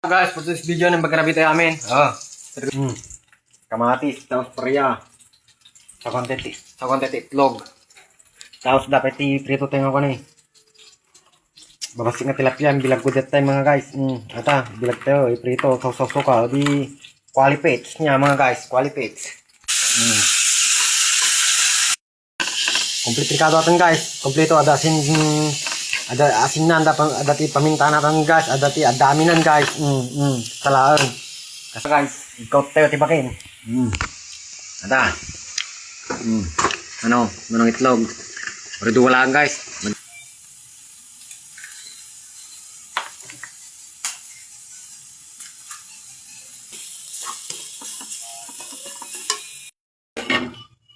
Guys, for this video ng magkarabi tayo amin. Kamatis, tapos paria. Sa konti itlog. Tapos dapat i-prito tayo ko na eh. Babasik na tilapia, bilag ko that time mga guys. Ata, bilag tayo, i-prito, sausaw-suka. Di, qualipates niya mga guys, qualipates. Complete ricado natin guys. Kompleto, adasin na, adati paminta natin guys, adati adaminan guys. Salaan. Kasi guys, ikaw tayo tibakin. Ada. Manong itlog. Pero wala guys.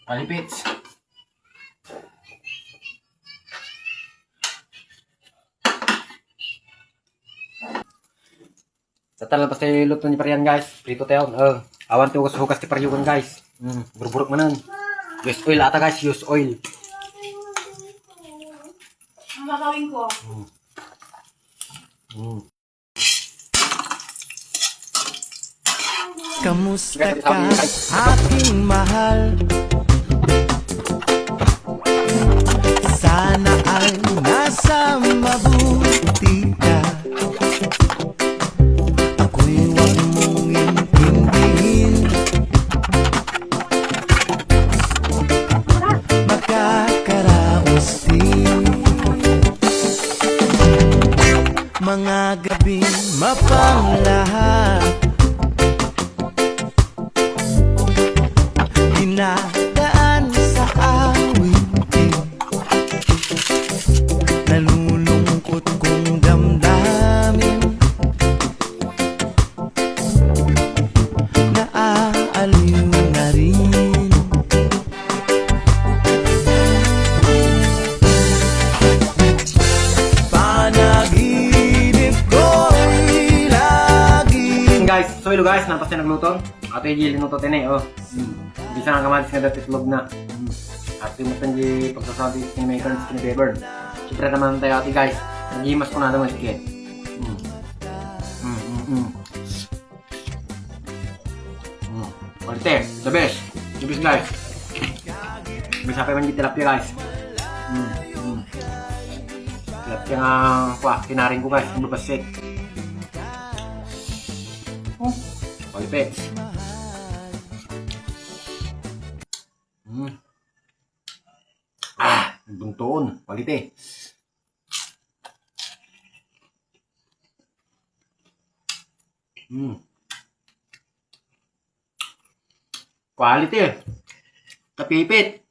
Palipits. Tatal pas tayo luto ni Parian guys. Prito tayo. Awan tayo hugas ti Parian guys. Burburuk manan. Use oil ata guys. Use oil. Ang gagawin ko. Kamusta ka, aking mahal? Sana ay nasa mabuti ka. Ako'y huwag mong intindihin. Makakaraos din mga gabing mapanglahat. Dinadaan sa awitin, nalulungkot kong damdamin, naaaliw na rin. Panaginip ko'y lagi. Guys, so hello guys, napas na nagluto. Ato yung linuto tinay, bisa nga kamatis nga dati itlog na. At timutan di pagsasabi sa may current skin paper. Siyempre naman tayo ati guys. Nag-imas ko na naman sige. Quality, the best. The best guys. Bisa pa man di tilapia guys. Tilapia nga, tinaring ko guys. Ang babasit. Quality. Buntuon, quality. Quality. Kapipit.